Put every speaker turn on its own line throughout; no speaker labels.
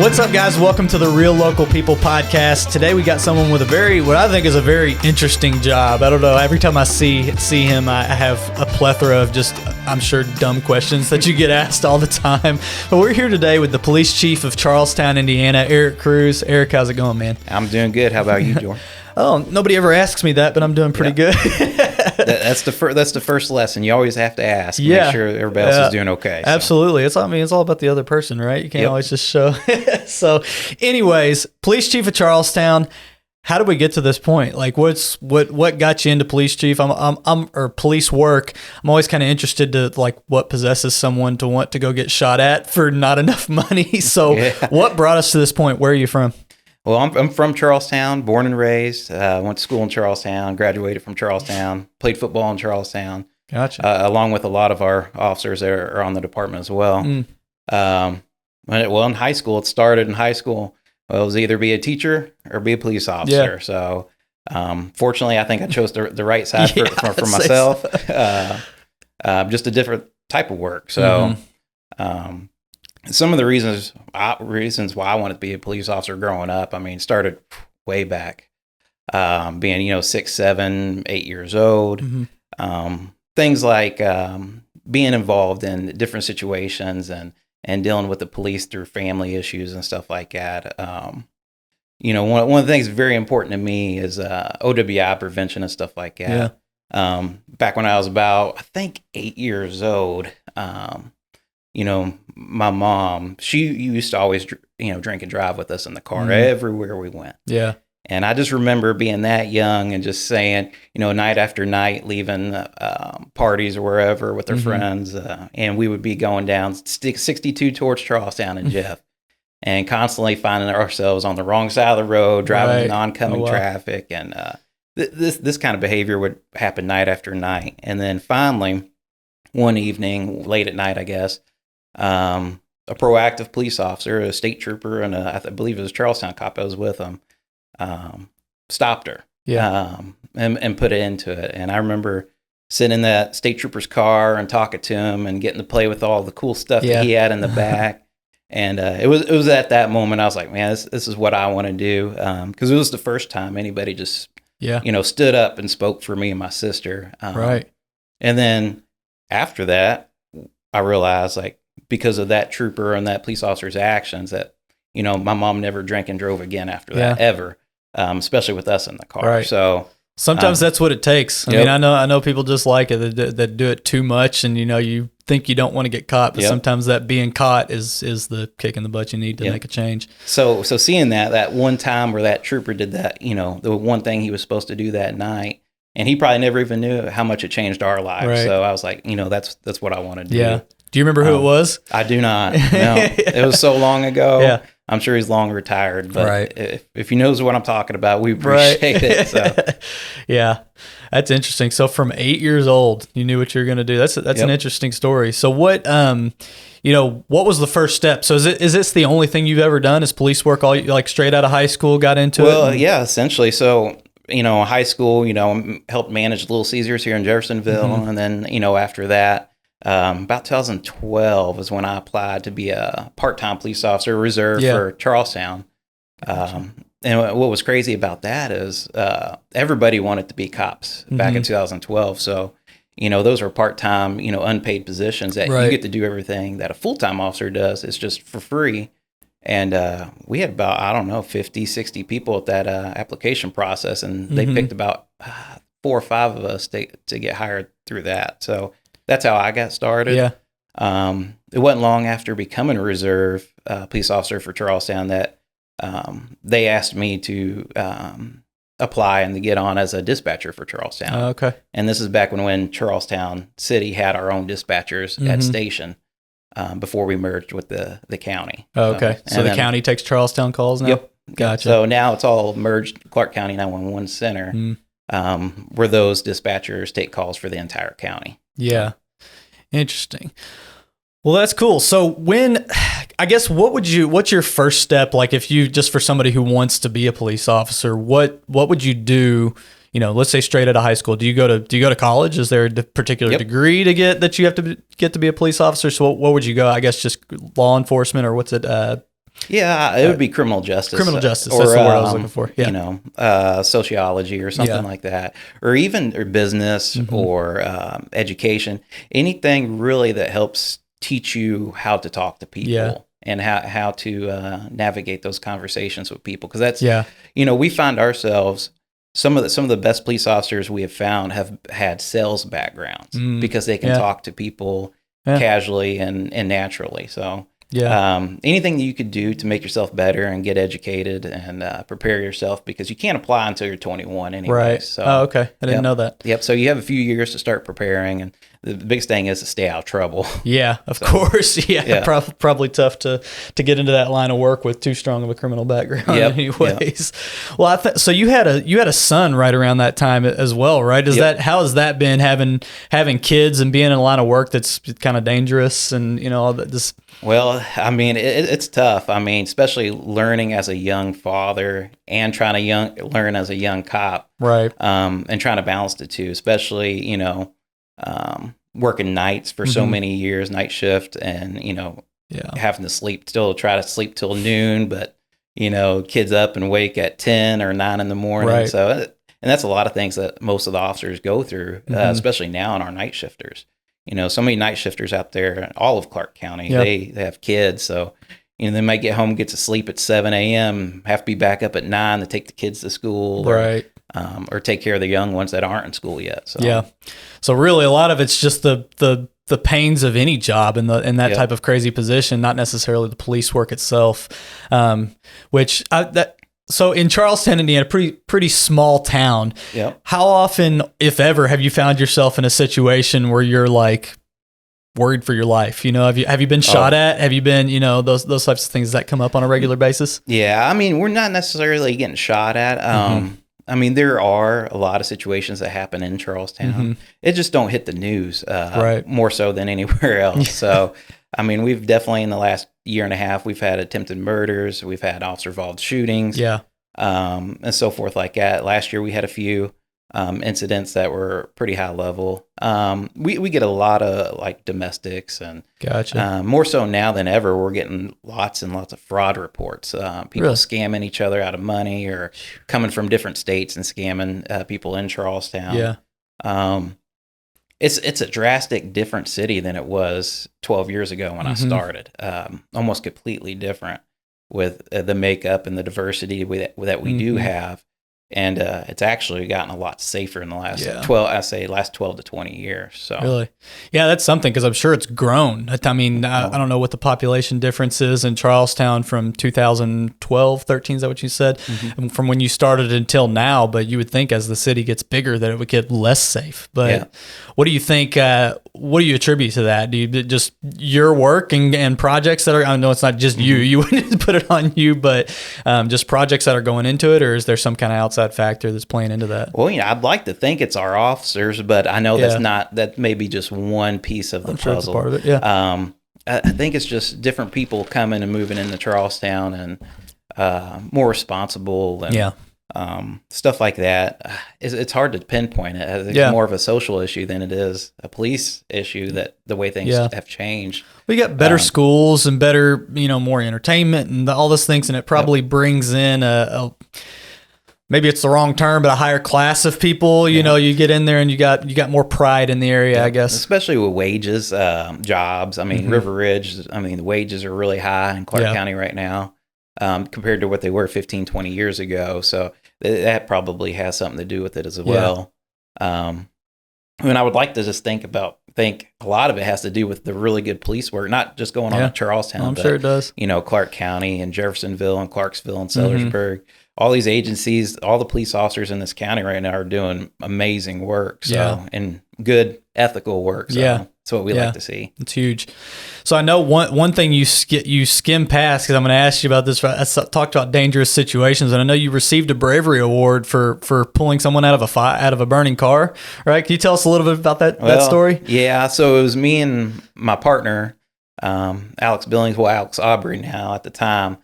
What's up, guys? Welcome to the Real Local People podcast. Today we got someone with what I think is a very interesting job. I don't know. Every time I see him, I have a plethora of just, I'm sure, dumb questions that you get asked all the time. But we're here today with the police chief of Charlestown, Indiana, Eric Kruse. Eric, how's it going, man?
I'm doing good. How about you, Jordan?
Oh, nobody ever asks me that, but I'm doing pretty good.
That's the first lesson. You always have to ask. Make sure everybody else is doing okay. So.
Absolutely. It's all about the other person, right? You can't always just show. So, anyways, police chief of Charlestown. How did we get to this point? Like, what got you into police chief? Or police work. I'm always kind of interested to like what possesses someone to want to go get shot at for not enough money. So, what brought us to this point? Where are you from?
Well, I'm from Charlestown, born and raised. Went to school in Charlestown, graduated from Charlestown, played football in Charlestown.
Gotcha.
Along with a lot of our officers that are on the department as well. Well, in high school, it started in high school. Well, it was either be a teacher or be a police officer. So, fortunately, I think I chose the right side for myself. Just a different type of work. So, some of the reasons why I wanted to be a police officer growing up, I mean, started way back, being, 6, 7, 8 years old. Things like being involved in different situations and dealing with the police through family issues and stuff like that. One of the things very important to me is OWI prevention and stuff like that. Back when I was about, I think, 8 years old, my mom, she used to always, drink and drive with us in the car everywhere we went. Yeah. And I just remember being that young and just saying, night after night, leaving parties or wherever with their friends. And we would be going down 62 towards Charlestown and Jeff and constantly finding ourselves on the wrong side of the road, driving in oncoming traffic. And this kind of behavior would happen night after night. And then finally, one evening, late at night, I guess, a proactive police officer, a state trooper, and I believe it was a Charlestown cop I was with him, stopped her and put it into it. And I remember sitting in that state trooper's car and talking to him and getting to play with all the cool stuff that he had in the back. And it was at that moment I was like, man, this is what I want to do, because it was the first time anybody just stood up and spoke for me and my sister. And then after that, I realized, like, because of that trooper and that police officer's actions, that my mom never drank and drove again after that, ever, especially with us in the car. So
sometimes that's what it takes. I mean, I know people just like it that do it too much, and you think you don't want to get caught, but sometimes that being caught is the kick in the butt you need to make a change. So
seeing that one time where that trooper did that, the one thing he was supposed to do that night, and he probably never even knew how much it changed our lives. So I was like, that's what I want to do.
Yeah. Do you remember who it was?
I do not. No, it was so long ago. I'm sure he's long retired, but if he knows what I'm talking about, we appreciate it. So.
Yeah, that's interesting. So from 8 years old, you knew what you were going to do. That's an interesting story. So what was the first step? So is this the only thing you've ever done? Is police work all like straight out of high school? Got into it?
Well, yeah, essentially. So high school, helped manage Little Caesars here in Jeffersonville, and then after that. About 2012 is when I applied to be a part-time police officer reserve for Charlestown. And what was crazy about that is everybody wanted to be cops back in 2012. So, those were part-time, unpaid positions that you get to do everything that a full-time officer does. It's just for free. And we had about, 50, 60 people at that application process, and they picked about 4 or 5 of us to get hired through that. So that's how I got started. It wasn't long after becoming a reserve police officer for Charlestown that they asked me to apply and to get on as a dispatcher for Charlestown. And this is back when Charlestown City had our own dispatchers at station before we merged with the county. So
the county takes Charlestown calls now?
Yep.
Gotcha.
So now it's all merged, Clark County 911 Center, where those dispatchers take calls for the entire county.
Yeah. Interesting. Well, that's cool. So what's your first step? Like if you, just for somebody who wants to be a police officer, what would you do? Let's say straight out of high school. Do you go to college? Is there a particular degree to get that you have to get to be a police officer? So what would you go? I guess just law enforcement, or what's it?
Yeah, it would be criminal justice.
Criminal justice, that's the word I was looking for. Yeah.
You know, sociology or something like that, or business or education. Anything really that helps teach you how to talk to people and how to navigate those conversations with people. Because that's, you know, we find ourselves, some of the best police officers we have found have had sales backgrounds because they can talk to people casually and naturally. So anything that you could do to make yourself better and get educated and prepare yourself, because you can't apply until you're 21 anyway.
Right.
So,
oh, okay. I didn't know that.
Yep. So you have a few years to start preparing, and the biggest thing is to stay out of trouble.
Yeah, of course. Yeah. Probably tough to get into that line of work with too strong of a criminal background anyways. Yep. Well, so you had a son right around that time as well, right? How has that been, having kids and being in a line of work that's kind of dangerous and, you know, all that this.
Well, I mean, it's tough. I mean, especially learning as a young father and trying to learn as a young cop.
Right.
And trying to balance the two, especially, you know, working nights for so many years, night shift, and, you know, having to try to sleep till noon, but, you know, kids up and wake at 10 or 9 in the morning. Right. So, and that's a lot of things that most of the officers go through, especially now in our night shifters. You know, so many night shifters out there, all of Clark County, they have kids. So, you know, they might get home, get to sleep at 7 a.m., have to be back up at 9 to take the kids to school.
Right.
Or take care of the young ones that aren't in school yet. So.
Yeah. So really a lot of it's just the pains of any job in that type of crazy position, not necessarily the police work itself. So in Charlestown, Indiana, pretty small town.
Yep.
How often, if ever, have you found yourself in a situation where you're like worried for your life? You know, have you been shot at? Have you been, you know, those types of things that come up on a regular basis?
Yeah, I mean, we're not necessarily getting shot at. I mean, there are a lot of situations that happen in Charlestown. It just don't hit the news more so than anywhere else. So, I mean, we've definitely in the last year and a half, we've had attempted murders, we've had officer-involved shootings, and so forth like that. Last year, we had a few incidents that were pretty high level. We get a lot of like domestics, and more so now than ever, we're getting lots and lots of fraud reports. People scamming each other out of money, or coming from different states and scamming people in Charlestown. It's a drastic different city than it was 12 years ago when I started. Almost completely different with the makeup and the diversity that we do have. And it's actually gotten a lot safer in the last 12 to 20 years. So
really, yeah, that's something, because I'm sure it's grown. I mean, I don't know what the population difference is in Charlestown from 2012, 13. Is that what you said? From when you started until now, but you would think as the city gets bigger that it would get less safe. But what do you think? What do you attribute to that? Do you just your work and projects that are? I know it's not just you. You wouldn't put it on you, but just projects that are going into it, or is there some kind of outside factor that's playing into that?
Well, you know, I'd like to think it's our officers, but I know that's not. That may be just one piece of the puzzle. It's a part of it. Yeah. I think it's just different people coming and moving into Charlestown, and more responsible, and stuff like that. It's hard to pinpoint it. It's more of a social issue than it is a police issue, that the way things have changed.
We got better schools and better, you know, more entertainment and all those things, and it probably brings in a maybe it's the wrong term, but a higher class of people. You know, you get in there and you got more pride in the area, I guess.
Especially with wages, jobs. I mean, River Ridge, I mean, the wages are really high in Clark County right now, compared to what they were 15, 20 years ago. So that probably has something to do with it as well. I mean, I would like to just think a lot of it has to do with the really good police work, not just going on in Charlestown.
I'm sure it does.
You know, Clark County and Jeffersonville and Clarksville and Sellersburg. All these agencies, all the police officers in this county right now are doing amazing work. So, and good ethical work. So that's what we like to see.
It's huge. So I know one thing you skim past, because I'm going to ask you about this. I talked about dangerous situations, and I know you received a bravery award for pulling someone out of a burning car. Right? Can you tell us a little bit about that story?
Yeah. So it was me and my partner, Alex Aubrey now at the time.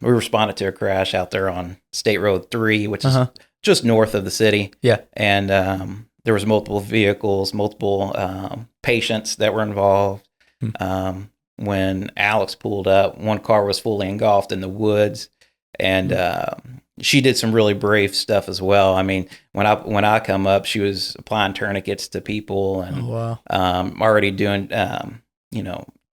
We responded to a crash out there on State Road 3, which is just north of the city. Yeah. And there was multiple vehicles, multiple patients that were involved. when Alex pulled up. One car was fully engulfed in the woods, and she did some really brave stuff as well. I mean, when I come up, she was applying tourniquets to people and already doing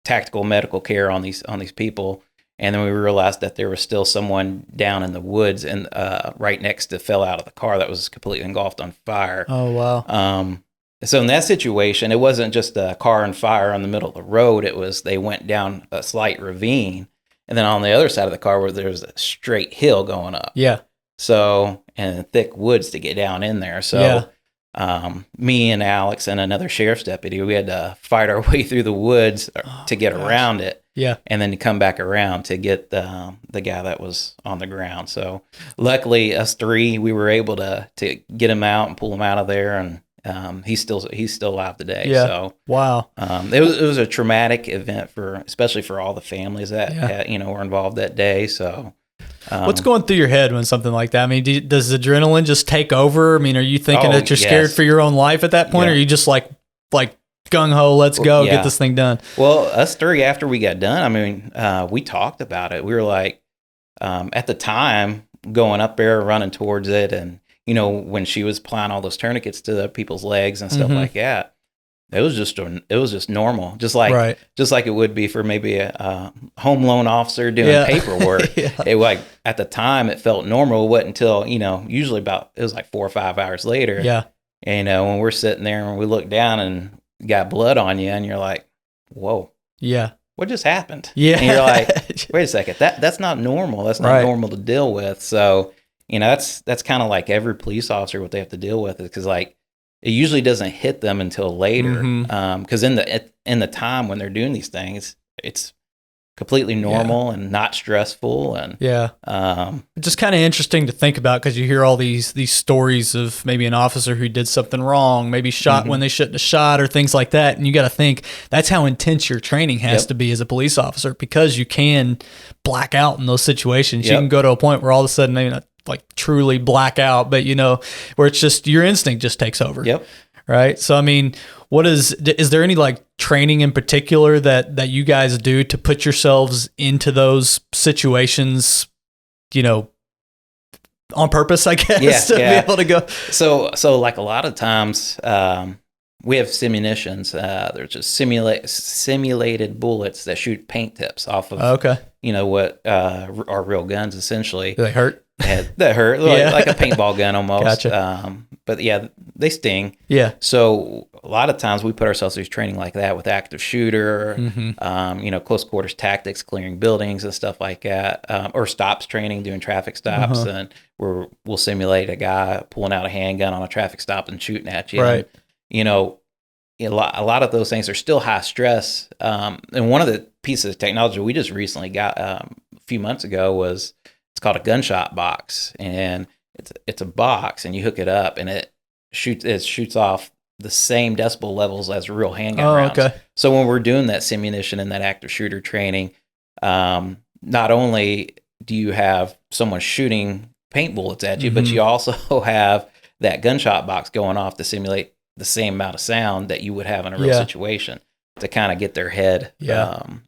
tactical medical care on these people. And then we realized that there was still someone down in the woods and right next to fell out of the car that was completely engulfed on fire.
Oh, wow.
So in that situation, it wasn't just a car on fire on the middle of the road. It was they went down a slight ravine. And then on the other side of the car where there was a straight hill going up.
Yeah.
So, and thick woods to get down in there. So me and Alex and another sheriff's deputy, we had to fight our way through the woods to get around it.
Yeah.
And then to come back around to get the guy that was on the ground. So luckily us three, we were able to get him out and pull him out of there. And he's still alive today.
Yeah.
So
wow.
It was a traumatic event especially for all the families that were involved that day. So
what's going through your head when something like that? I mean, does adrenaline just take over? I mean, are you thinking that you're scared for your own life at that point? Or are you just like gung ho, let's go get this thing done?
Well, us three, after we got done, I mean, we talked about it. We were like, at the time, going up there, running towards it, and when she was applying all those tourniquets to the people's legs and stuff like that, it was just normal, just like it would be for maybe a home loan officer doing paperwork. It like at the time it felt normal. It wasn't until usually it was like 4 or 5 hours later.
Yeah,
and when we're sitting there and we look down and got blood on you, and you're like, whoa, what just happened? And you're like, wait a second, that's not normal. That's not normal to deal with. So that's kind of like every police officer what they have to deal with, is because like it usually doesn't hit them until later. Because in the time when they're doing these things, it's completely normal and not stressful. And
it's just kind of interesting to think about, because you hear all these stories of maybe an officer who did something wrong, maybe shot when they shouldn't have shot, or things like that. And you got to think that's how intense your training has to be as a police officer, because you can black out in those situations. You can go to a point where all of a sudden, maybe not like truly black out, but where it's just your instinct just takes over. Right. So, I mean, is there any like training in particular that you guys do to put yourselves into those situations, on purpose, I guess, to be able to go?
So like a lot of times, we have simunitions. They're just simulated bullets that shoot paint tips off of, what are real guns, essentially.
Do they hurt?
That hurt, like a paintball gun almost. Gotcha. But they sting. Yeah. So a lot of times we put ourselves through training like that with active shooter, close quarters tactics, clearing buildings and stuff like that, or stops training, doing traffic stops, and we'll simulate a guy pulling out a handgun on a traffic stop and shooting at you. Right. And, a lot of those things are still high stress. And one of the pieces of technology we just recently got a few months ago was, it's called a gunshot box, and it's a box, and you hook it up, and it shoots off the same decibel levels as real handgun rounds. Okay. So when we're doing that simunition and that active shooter training, not only do you have someone shooting paint bullets at you, but you also have that gunshot box going off to simulate the same amount of sound that you would have in a real situation, to kind of get their head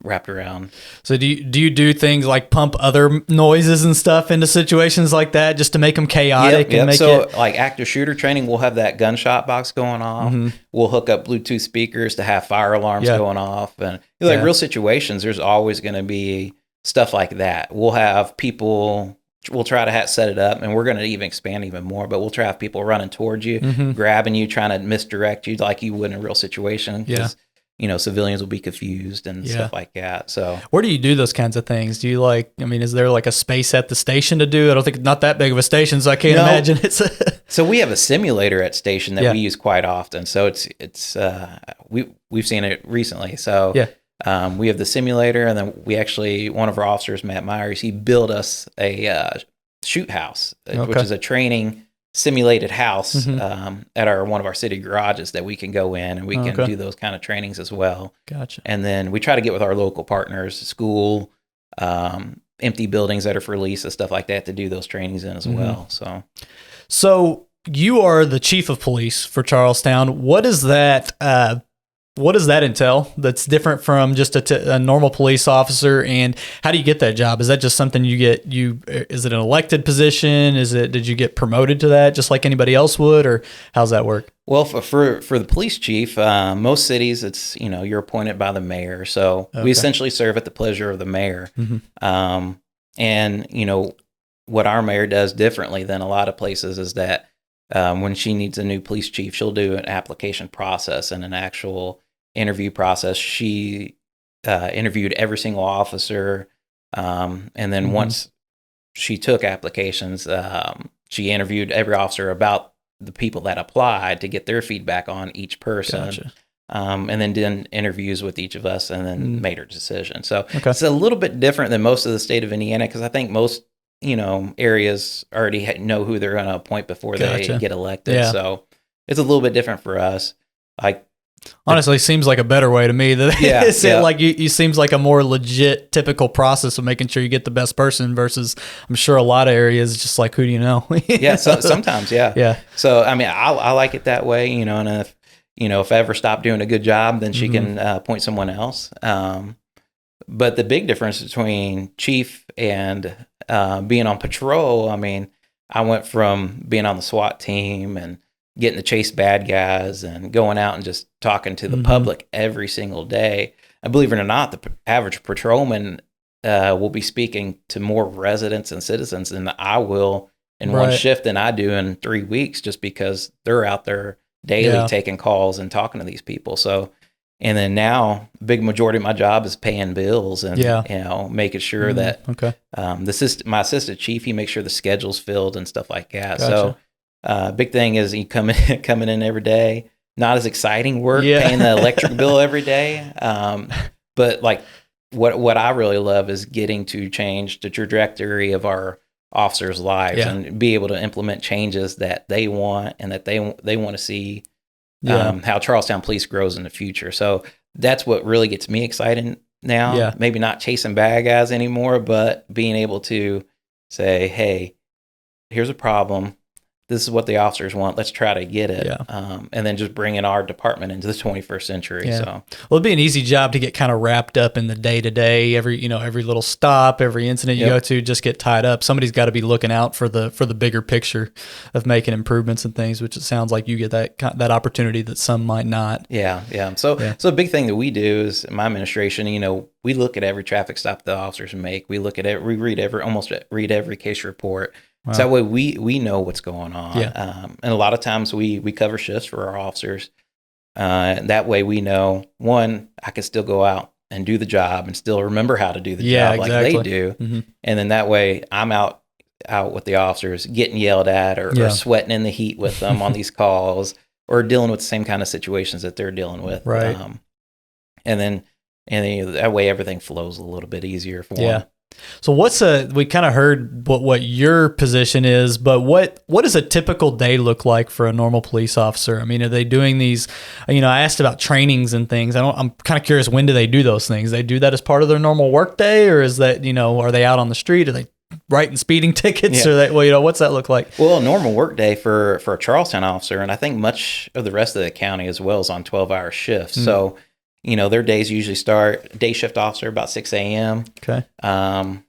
wrapped around. So do you do things like pump other noises and stuff into situations like that, just to make them chaotic? And make it... like active shooter training, we'll have that gunshot box going off. We'll hook up Bluetooth speakers to have fire alarms going off. And like real situations, there's always going to be stuff like that. We'll have people... We'll try to set it up, and we're going to even expand even more, but we'll try to have people running towards you, grabbing you, trying to misdirect you like you would in a real situation. Civilians will be confused and stuff like that. So where do you do those kinds of things? Do you is there like a space at the station to do? I don't think not that big of a station, so I can't imagine it's So we have a simulator at station that we use quite often. So it's we've seen it recently. So we have the simulator, and then we actually, one of our officers, Matt Myers, he built us a shoot house, which is a training simulated house at one of our city garages that we can go in, and we can do those kind of trainings as well. Gotcha. And then we try to get with our local partners, school, empty buildings that are for lease and stuff like that, to do those trainings in as well. So you are the chief of police for Charlestown. What is that
what does that entail that's different from just a normal police officer? And how do you get that job? Is that just something you get? Is it an elected position? Did you get promoted to that just like anybody else would, or how's that work?
Well, for the police chief, most cities, it's, you're appointed by the mayor. So we essentially serve at the pleasure of the mayor. Mm-hmm. And, what our mayor does differently than a lot of places is that when she needs a new police chief, she'll do an application process and an actual interview process. She interviewed every single officer. And then once she took applications, she interviewed every officer about the people that applied to get their feedback on each person. Gotcha. And then did interviews with each of us and then made her decision. So it's a little bit different than most of the state of Indiana, because I think most areas already know who they're going to appoint before they get elected. Yeah. So it's a little bit different for us.
Honestly, seems like a better way to me. Like you seems like a more legit, typical process of making sure you get the best person versus, I'm sure a lot of areas just like, who do you know?
Yeah. So sometimes, yeah. So I mean, I like it that way, and if I ever stop doing a good job, then she can appoint someone else. But the big difference between chief and being on patrol, I mean, I went from being on the SWAT team and getting to chase bad guys and going out and just talking to the public every single day. And believe it or not, the average patrolman will be speaking to more residents and citizens than I will in one shift than I do in 3 weeks, just because they're out there daily taking calls and talking to these people. So, and then now, a big majority of my job is paying bills and making sure that my assistant chief, he makes sure the schedule's filled and stuff like that. Gotcha. So, big thing is you coming in every day. Not as exciting work, paying the electric bill every day. But like what I really love is getting to change the trajectory of our officers' lives and be able to implement changes that they want and that they want to see. How Charlestown Police grows in the future. So that's what really gets me excited now. Yeah. Maybe not chasing bad guys anymore, but being able to say, hey, here's a problem. This is what the officers want. Let's try to get it. Yeah. And then just bringing our department into the 21st century. Yeah. So,
well, it'd be an easy job to get kind of wrapped up in the day to day. Every little stop, every incident you go to, just get tied up. Somebody's got to be looking out for the bigger picture of making improvements and things, which it sounds like you get that opportunity that some might not.
Yeah. So a big thing that we do is in my administration, we look at every traffic stop the officers make. We look at it. We read every case report. Wow. So that way we know what's going on. Yeah. And a lot of times we cover shifts for our officers. That way we know, one, I can still go out and do the job and still remember how to do the job like they do. Mm-hmm. And then that way I'm out with the officers getting yelled at or sweating in the heat with them on these calls or dealing with the same kind of situations that they're dealing with.
Right.
And then that way everything flows a little bit easier for them.
So we kind of heard what your position is, but what does a typical day look like for a normal police officer? I mean, are they doing these, I asked about trainings and things. I'm kind of curious, when do they do those things? They do that as part of their normal work day, or is that, are they out on the street? Are they writing speeding tickets or that? Well, what's that look like?
Well, a normal work day for a Charlestown officer, and I think much of the rest of the county as well, is on 12-hour shifts. Mm. So, their days usually start, day shift officer about 6 a.m.
Okay.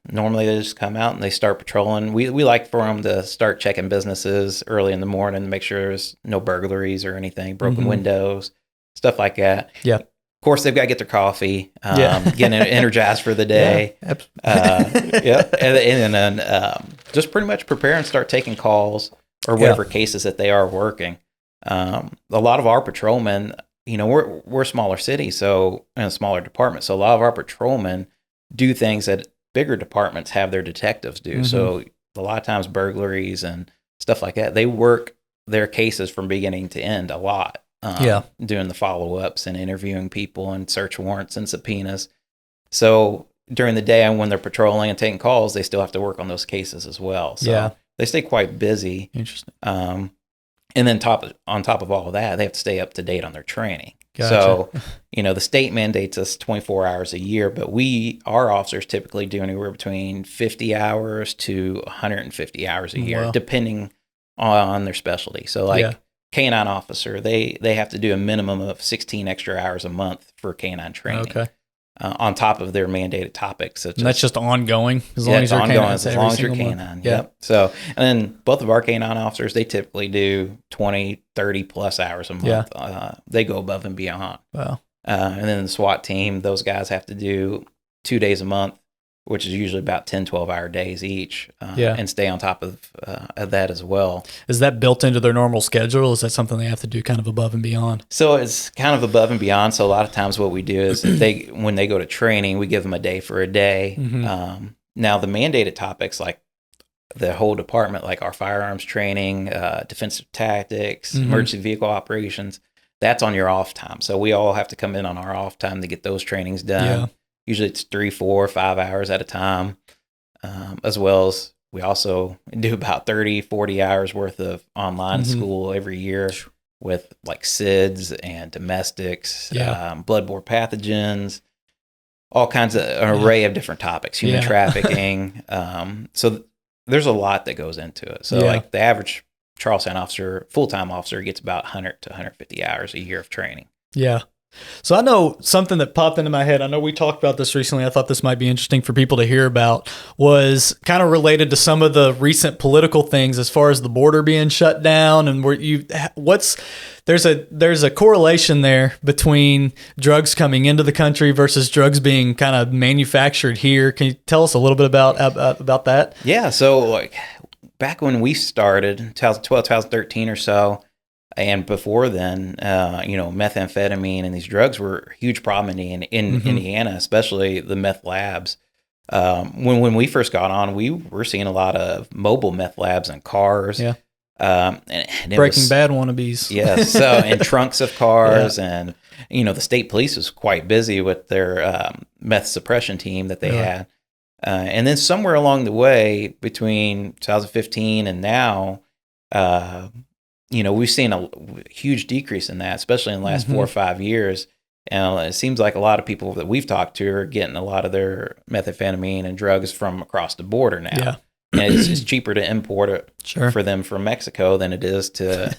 Normally they just come out and they start patrolling. We like for them to start checking businesses early in the morning to make sure there's no burglaries or anything, broken windows, stuff like that.
Yeah.
Of course, they've got to get their coffee, getting energized for the day. Yeah. And then just pretty much prepare and start taking calls or whatever cases that they are working. A lot of our patrolmen, we're a smaller city, so in a smaller department. So a lot of our patrolmen do things that bigger departments have their detectives do. Mm-hmm. So a lot of times burglaries and stuff like that, they work their cases from beginning to end a lot. Doing the follow-ups and interviewing people and search warrants and subpoenas. So during the day and when they're patrolling and taking calls, they still have to work on those cases as well. So they stay quite busy.
Interesting.
And then on top of all of that, they have to stay up to date on their training.
Gotcha.
So, the state mandates us 24 hours a year, but our officers typically do anywhere between 50 hours to 150 hours a year, depending on their specialty. So canine officer, they have to do a minimum of 16 extra hours a month for canine training.
Okay.
On top of their mandated topics.
And that's just ongoing as long as you're
ongoing,
canine.
as long as you're canine. Yep. So, and then both of our canine officers, they typically do 20, 30 plus hours a month.
Yeah.
They go above and beyond.
Wow.
And then the SWAT team, those guys have to do 2 days a month, which is usually about 10, 12-hour days each, and stay on top of that as well.
Is that built into their normal schedule? Is that something they have to do kind of above and beyond?
So it's kind of above and beyond. So a lot of times what we do is when they go to training, we give them a day for a day. Mm-hmm. Now the mandated topics, like the whole department, like our firearms training, defensive tactics, mm-hmm. emergency vehicle operations, that's on your off time. So we all have to come in on our off time to get those trainings done. Yeah. Usually it's 3, 4, 5 hours at a time, as well as we also do about 30, 40 hours worth of online mm-hmm. school every year with like SIDS and domestics, bloodborne pathogens, all kinds of an array of different topics, human trafficking. So there's a lot that goes into it. So like the average Charlestown officer, full-time officer, gets about 100 to 150 hours a year of training.
Yeah. So I know something that popped into my head. I know we talked about this recently. I thought this might be interesting for people to hear about, was kind of related to some of the recent political things as far as the border being shut down and there's a correlation there between drugs coming into the country versus drugs being kind of manufactured here. Can you tell us a little bit about that?
Yeah. So like back when we started, 2012, 2013 or so, and before then, methamphetamine and these drugs were a huge problem in mm-hmm. Indiana, especially the meth labs. When we first got on, we were seeing a lot of mobile meth labs in cars. Yeah. And
Breaking Bad wannabes.
Yeah. So, and trunks of cars. And, the state police was quite busy with their meth suppression team that they had. And then somewhere along the way, between 2015 and now, we've seen a huge decrease in that, especially in the last mm-hmm. 4 or 5 years. And it seems like a lot of people that we've talked to are getting a lot of their methamphetamine and drugs from across the border now. Yeah. And it's cheaper to import it for them from Mexico than it is to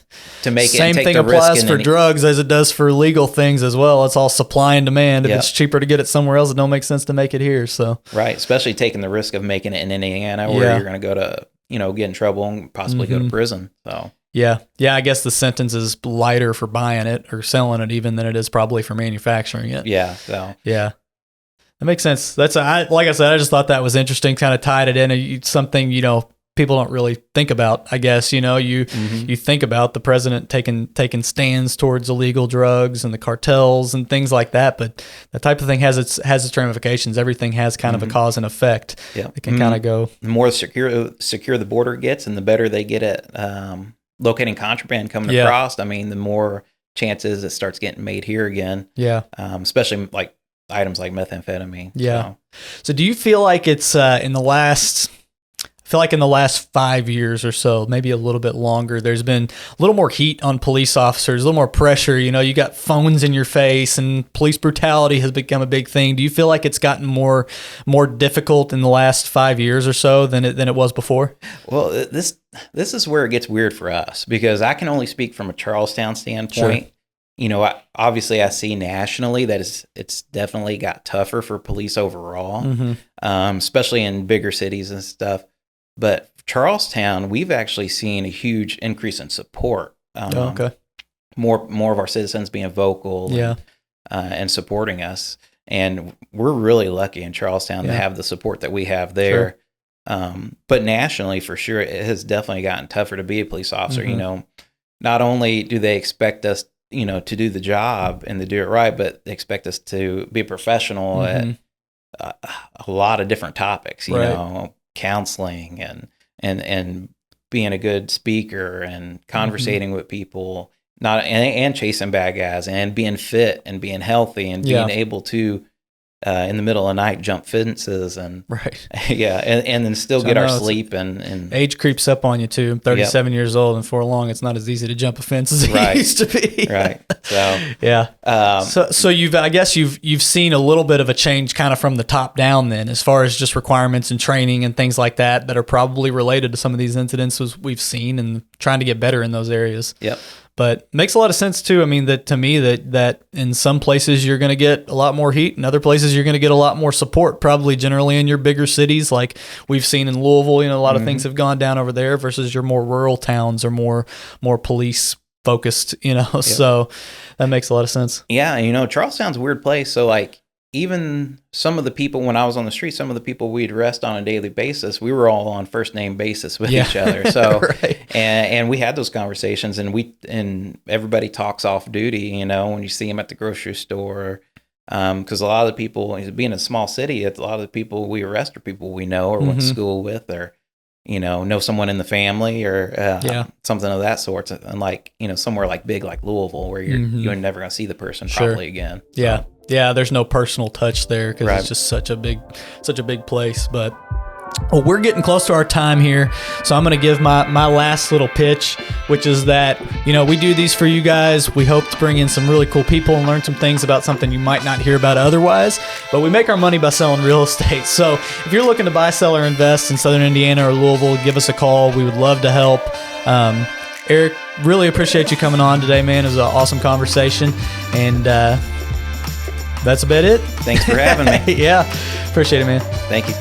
make it and take the risk. Same thing applies
for drugs as it does for legal things as well. It's all supply and demand. If it's cheaper to get it somewhere else, it don't make sense to make it here. So
right, especially taking the risk of making it in Indiana where you're going to go to, get in trouble and possibly mm-hmm. go to prison. So
Yeah. I guess the sentence is lighter for buying it or selling it even than it is probably for manufacturing it.
Yeah. So
yeah, that makes sense. Like I said, I just thought that was interesting. Kind of tied it in. It's something people don't really think about. I guess you mm-hmm. you think about the president taking stands towards illegal drugs and the cartels and things like that, but that type of thing has its ramifications. Everything has kind mm-hmm. of a cause and effect. Yeah, it can mm-hmm. kind of go.
The more secure the border gets, and the better they get at locating contraband coming across. I mean, the more chances it starts getting made here again. Yeah. Especially like items like methamphetamine.
Yeah. So do you feel like it's in the last 5 years or so, maybe a little bit longer, there's been a little more heat on police officers, a little more pressure? You got phones in your face and police brutality has become a big thing. Do you feel like it's gotten more difficult in the last 5 years or so than it was before?
Well, this is where it gets weird for us, because I can only speak from a Charlestown standpoint. Sure. Obviously I see nationally that it's definitely got tougher for police overall, mm-hmm. Especially in bigger cities and stuff. But Charlestown, we've actually seen a huge increase in support. More of our citizens being vocal and supporting us. And we're really lucky in Charlestown to have the support that we have there. Sure. But nationally, for sure, it has definitely gotten tougher to be a police officer. Mm-hmm. Not only do they expect us, to do the job and to do it right, but they expect us to be professional mm-hmm. at a lot of different topics, counseling and being a good speaker and conversating mm-hmm. with people, and chasing bad guys and being fit and being healthy and being able to in the middle of the night jump fences and and then still get our sleep and
age creeps up on you too. I'm 37 years old, and for long it's not as easy to jump a fence as it used to be.
Right.
So so you've seen a little bit of a change kind of from the top down then, as far as just requirements and training and things like that are probably related to some of these incidents we've seen and trying to get better in those areas.
Yep.
But makes a lot of sense too. I mean, that to me, that in some places you're going to get a lot more heat, in other places you're going to get a lot more support. Probably generally in your bigger cities, like we've seen in Louisville. A lot of things have gone down over there versus your more rural towns or more police focused. Yep. So that makes a lot of sense.
Yeah, Charlestown's a weird place. So like, even some of the people, when I was on the street, some of the people we'd arrest on a daily basis, we were all on first name basis with each other. So, right. and we had those conversations, and everybody talks off duty, when you see them at the grocery store, because a lot of the people, being a small city, a lot of the people we arrest are people we know or went to school with, or know someone in the family, or something of that sort. And like, somewhere like big like Louisville, where you're never going to see the person probably again. So.
Yeah, there's no personal touch there because it's just such a big place. But we're getting close to our time here, so I'm going to give my last little pitch, which is that we do these for you guys. We hope to bring in some really cool people and learn some things about something you might not hear about otherwise. But we make our money by selling real estate. So if you're looking to buy, sell, or invest in Southern Indiana or Louisville, give us a call. We would love to help. Eric, really appreciate you coming on today, man. It was an awesome conversation, and that's about it.
Thanks for having me.
Yeah, appreciate it, man.
Thank you.